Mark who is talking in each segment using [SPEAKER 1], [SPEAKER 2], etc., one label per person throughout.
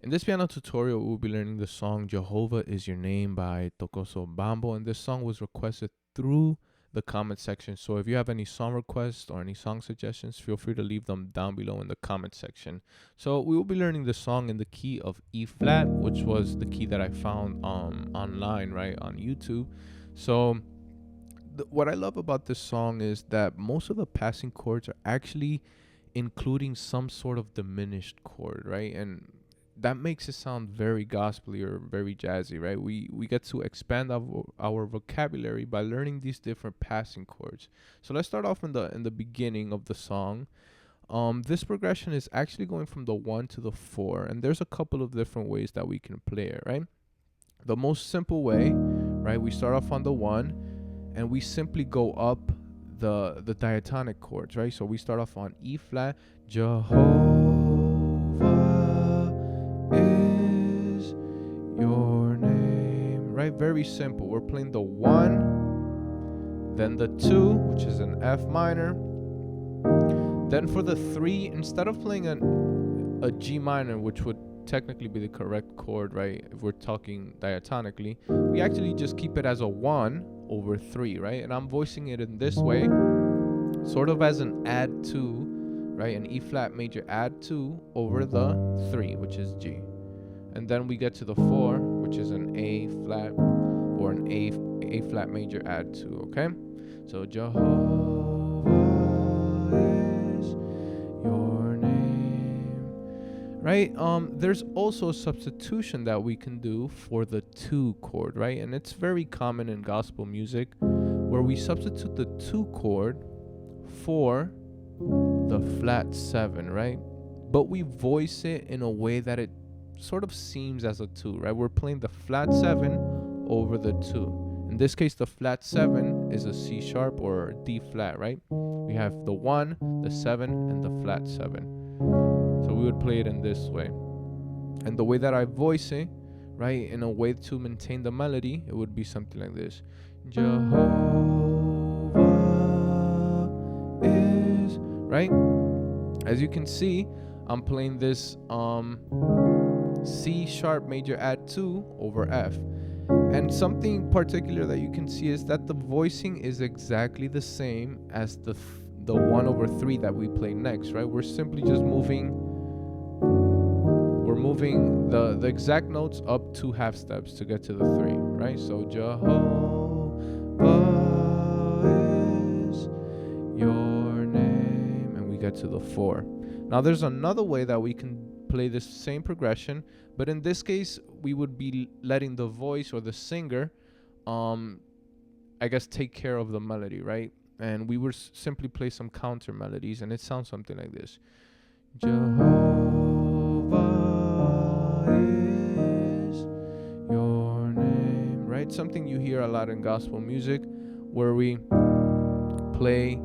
[SPEAKER 1] In this piano tutorial, we will be learning the song Jehovah Is Your Name by Ntokozo Mbambo, and this song was requested through the comment section. So if you have any song requests or any song suggestions, feel free to leave them down below in the comment section. So we will be learning the song in the key of E flat, which was the key that I found online, right, on YouTube. So what I love about this song is that most of the passing chords are actually including some sort of diminished chord, right? And that makes it sound very gospely or very jazzy, right? We get to expand our vocabulary by learning these different passing chords. So let's start off in the beginning of the song. This progression is actually going from the 1 to the 4, and there's a couple of different ways that we can play it, right? The most simple way, right? We start off on the 1, and we simply go up the diatonic chords, right? So we start off on E flat, Jehovah is your name, right? Very simple. We're playing the 1, then the 2, which is an F minor. Then for the 3, instead of playing a G minor, which would technically be the correct chord, right, if we're talking diatonically, we actually just keep it as a 1 over 3, right? And I'm voicing it in this way, sort of as an add 2, right? An E flat major add 2 over the 3, which is G. And then we get to the 4, which is an A flat or an A flat major add 2, okay? So Jehovah is your name, right? There's also a substitution that we can do for the 2 chord, right? And it's very common in gospel music where we substitute the 2 chord for the flat 7, right? But we voice it in a way that it sort of seems as a 2, right? We're playing the flat 7 over the 2. In this case, the flat 7 is a C sharp or a D flat, right? We have the 1, the 7, and the flat 7. So we would play it in this way. And the way that I voice it, right, in a way to maintain the melody, it would be something like this. Jehovah is, right? As you can see, I'm playing this C sharp major add 2 over F. And something particular that you can see is that the voicing is exactly the same as the 1 over 3 that we play next, right? We're simply just moving the exact notes up 2 half steps to get to the 3, right? So Jehovah is your name, and we get to the 4. Now there's another way that we can play this same progression, but in this case we would be letting the voice or the singer I guess take care of the melody, right? And we would simply play some counter melodies, and it sounds something like this. Jehovah is your name, right? Something you hear a lot in gospel music where we play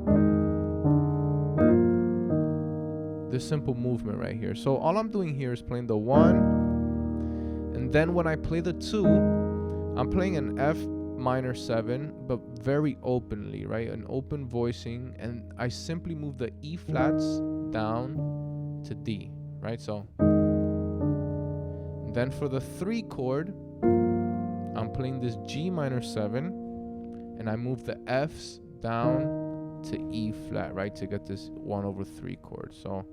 [SPEAKER 1] this simple movement right here. So all I'm doing here is playing the 1, and then when I play the 2, I'm playing an F minor 7, but very openly, right? An open voicing, and I simply move the E flats down to D, right? So then for the 3 chord, I'm playing this G minor 7, and I move the Fs down to E flat, right, to get this 1 over 3 chord. So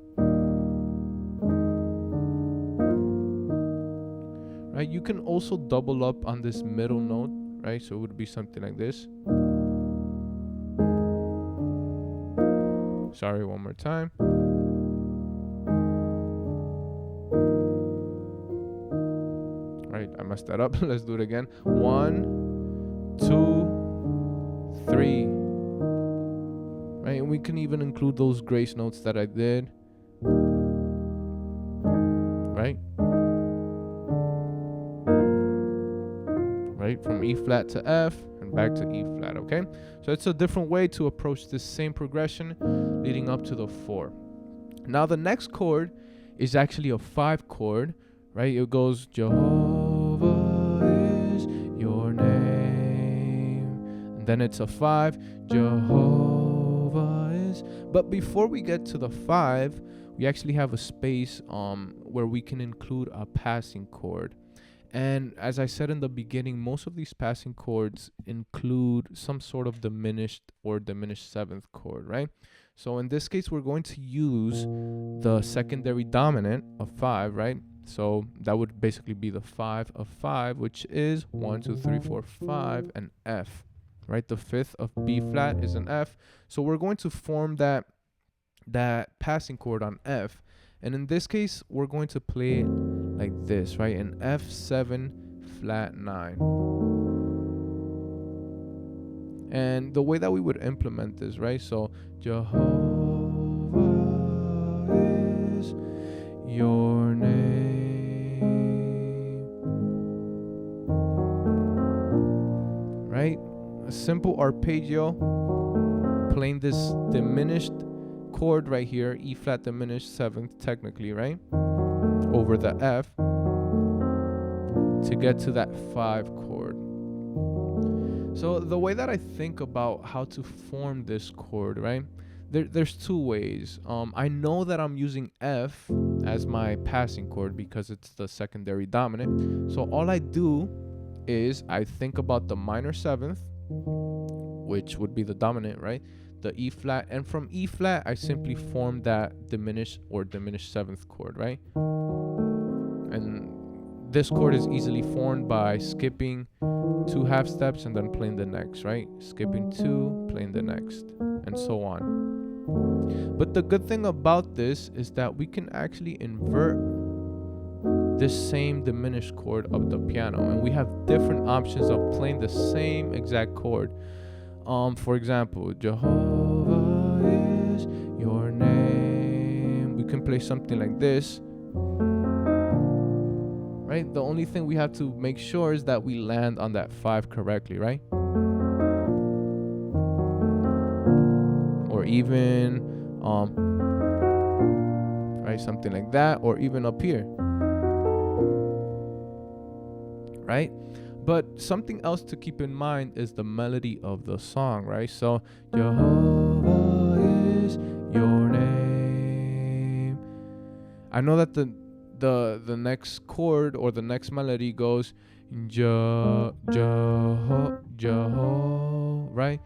[SPEAKER 1] right, you can also double up on this middle note, right? So it would be something like this. Sorry, one more time. Right, I messed that up. Let's do it again. 1, 2, 3. Right, and we can even include those grace notes that I did. Right? Right, from E flat to F and back to E flat, okay? So it's a different way to approach this same progression leading up to the 4. Now the next chord is actually a 5 chord, right? It goes Jehovah is your name. And then it's a 5, Jehovah is. But before we get to the 5, we actually have a space where we can include a passing chord. And as I said in the beginning, most of these passing chords include some sort of diminished or diminished seventh chord, right? So in this case, we're going to use the secondary dominant of 5, right? So that would basically be the 5 of 5, which is 1, 2, 3, 4, 5, and F, right? The 5th of B flat is an F. So we're going to form that passing chord on F. And in this case, we're going to play it like this, right? An F7 flat 9. And the way that we would implement this, right? So Jehovah is your name, right? A simple arpeggio, playing this diminished chord right here, E flat diminished 7th technically, right? Over the F to get to that 5 chord. So the way that I think about how to form this chord, right? There's two ways. I know that I'm using F as my passing chord because it's the secondary dominant. So all I do is I think about the minor 7th, which would be the dominant, right? The E flat, and from E flat I simply form that diminished 7th chord, right? And this chord is easily formed by skipping 2 half steps and then playing the next, right? Skipping 2, playing the next, and so on. But the good thing about this is that we can actually invert this same diminished chord of the piano, and we have different options of playing the same exact chord. For example, Jehovah is your name. We can play something like this, right? The only thing we have to make sure is that we land on that 5 correctly, right? Or even, right, something like that, or even up here, right? But something else to keep in mind is the melody of the song, right? So Jehovah is your name. I know that the next chord or the next melody goes right?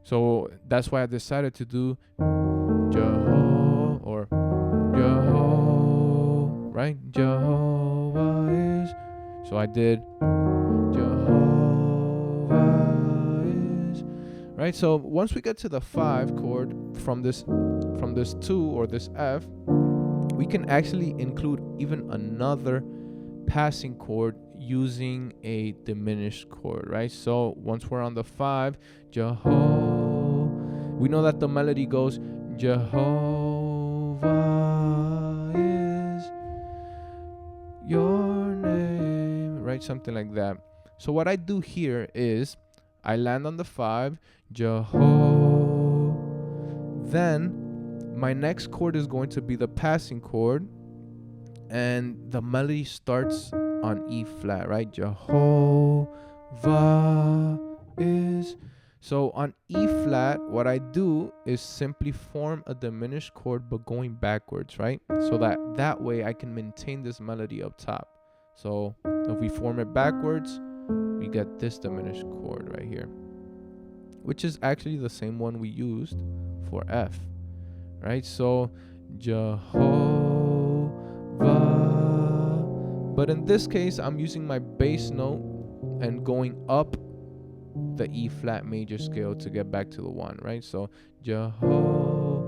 [SPEAKER 1] So that's why I decided to do Jeho or Jeho, right? Jehovah is. So I did Jehovah is, right? So once we get to the 5 chord from this 2 or this F, we can actually include even another passing chord using a diminished chord, right? So once we're on the 5, Jehovah, we know that the melody goes Jehovah is your name, right? Something like that. So what I do here is I land on the 5, Jehovah, then my next chord is going to be the passing chord, and the melody starts on E flat, right? Jehovah is. So on E flat, what I do is simply form a diminished chord but going backwards, right? So that way I can maintain this melody up top. So if we form it backwards, we get this diminished chord right here, which is actually the same one we used for F, right? So Jehovah, but in this case I'm using my bass note and going up the E flat major scale to get back to the 1, right? So Jehovah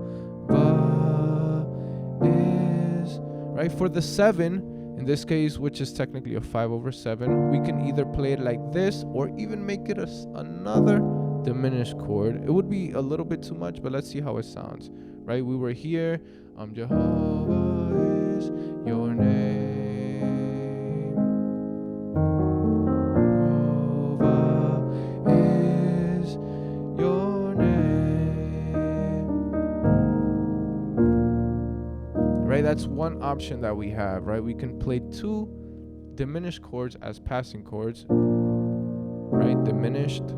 [SPEAKER 1] is, right? For the 7 in this case, which is technically a 5/7, we can either play it like this or even make it another diminished chord. It would be a little bit too much, but let's see how it sounds, right? We were here, Jehovah is your name, Jehovah is your name, right? That's one option that we have, right? We can play 2 diminished chords as passing chords, right? Diminished,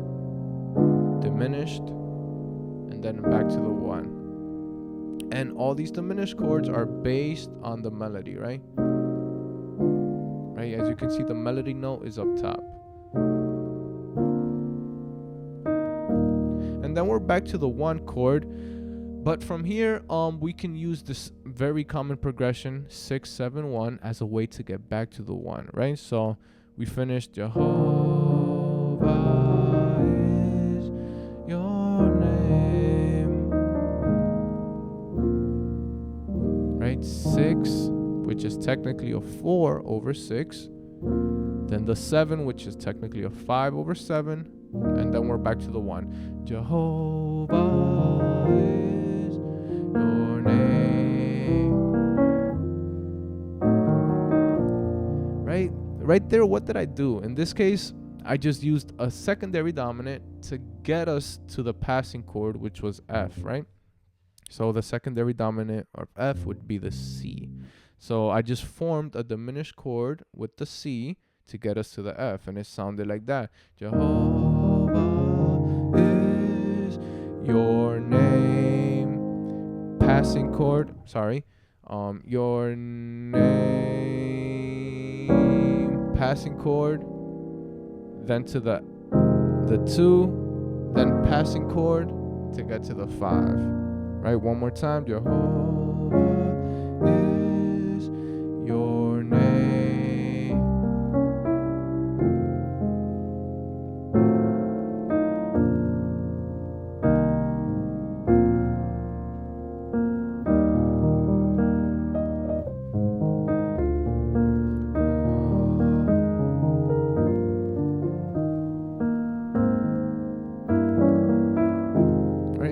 [SPEAKER 1] and then back to the 1. And all these diminished chords are based on the melody, right? Right, as you can see, the melody note is up top. And then we're back to the 1 chord. But from here, we can use this very common progression, 6, 7, 1, as a way to get back to the 1, right? So we finished Jehovah is your name, right? 6, which is technically a 4 over 6. Then the 7, which is technically a 5 over 7. And then we're back to the 1. Jehovah is your name. Right there, what did I do? In this case, I just used a secondary dominant to get us to the passing chord, which was F, right? So the secondary dominant of F would be the C. So I just formed a diminished chord with the C to get us to the F, and it sounded like that. Jehovah is your name. Passing chord, your name. Passing chord, then to the 2, then passing chord to get to the 5. Right, one more time. Jehovah is your name.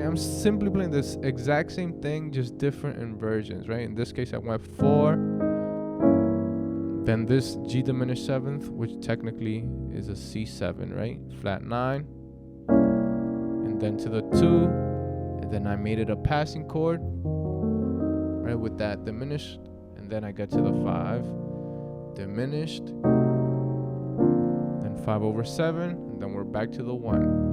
[SPEAKER 1] I'm simply playing this exact same thing, just different inversions, right? In this case, I went 4, then this G diminished 7th, which technically is a C7, right? Flat 9, and then to the 2, and then I made it a passing chord, right, with that diminished, and then I get to the 5, diminished, then 5 over 7, and then we're back to the 1.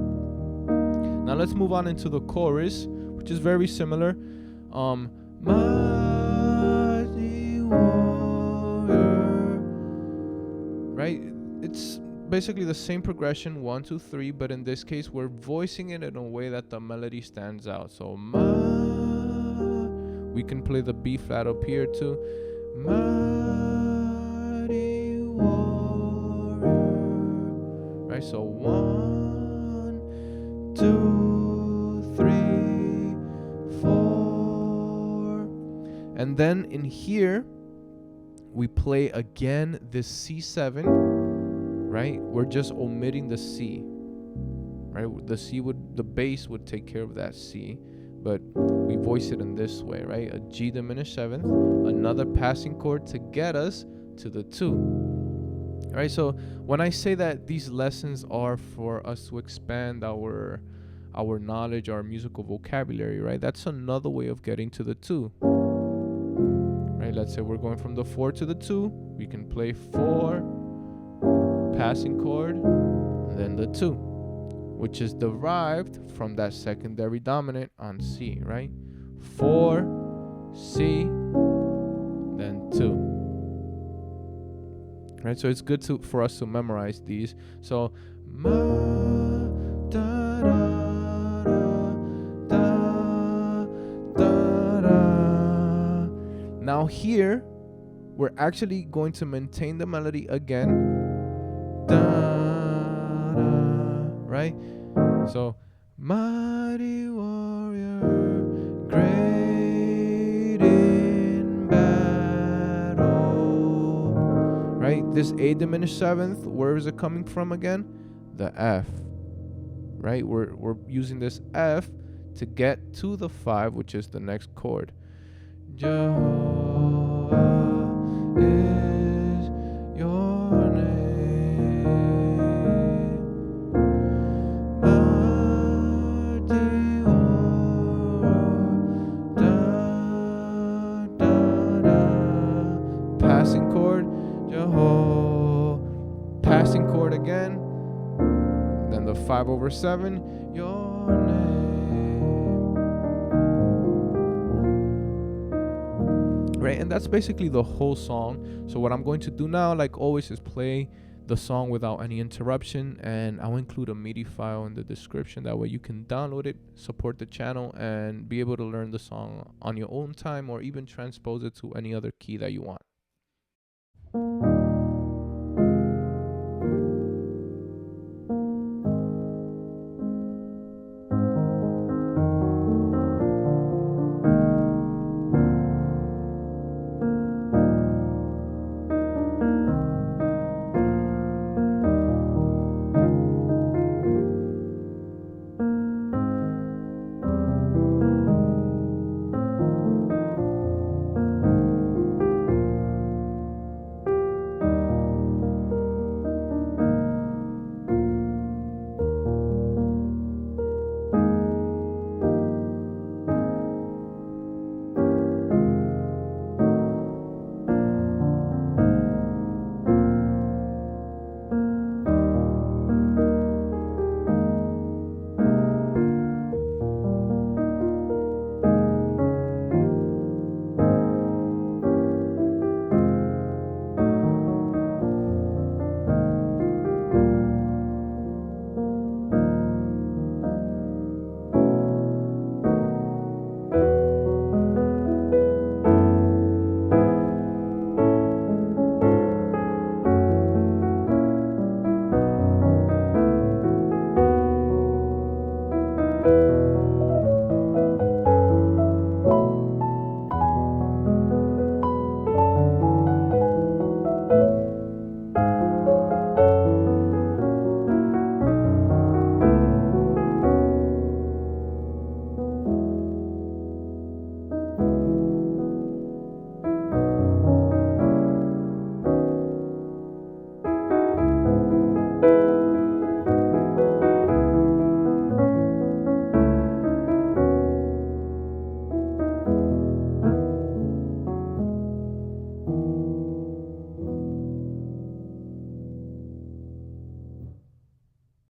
[SPEAKER 1] Now let's move on into the chorus, which is very similar. Mighty warrior, right? It's basically the same progression, 1, 2, 3, but in this case, we're voicing it in a way that the melody stands out. So we can play the B flat up here too. Mighty warrior, right? So 1, 2, 3, 4, and then in here we play again this C7, right? We're just omitting the C, right? The bass would take care of that C, but we voice it in this way, right? A G diminished 7th, another passing chord to get us to the 2. All right, so when I say that these lessons are for us to expand our knowledge, our musical vocabulary, right? That's another way of getting to the 2. Right? Let's say we're going from the 4 to the 2. We can play 4, passing chord, and then the 2, which is derived from that secondary dominant on C, right? 4, C, then 2. Right, so it's good for us to memorize these. So ma, da, da, da, da, da. Now here we're actually going to maintain the melody again. Da, da, right? So mighty warrior, great in battle. Right? This A diminished 7th, where is it coming from again? The F. Right? We're using this F to get to the 5, which is the next chord. Jehovah is your name. Mighty warrior, da, da, da. Passing chord. Jehovah, passing chord again, then the 5 over 7, your name. right? And that's basically the whole song. So what I'm going to do now, like always, is play the song without any interruption, and I'll include a MIDI file in the description. That way you can download it, support the channel, and be able to learn the song on your own time, or even transpose it to any other key that you want.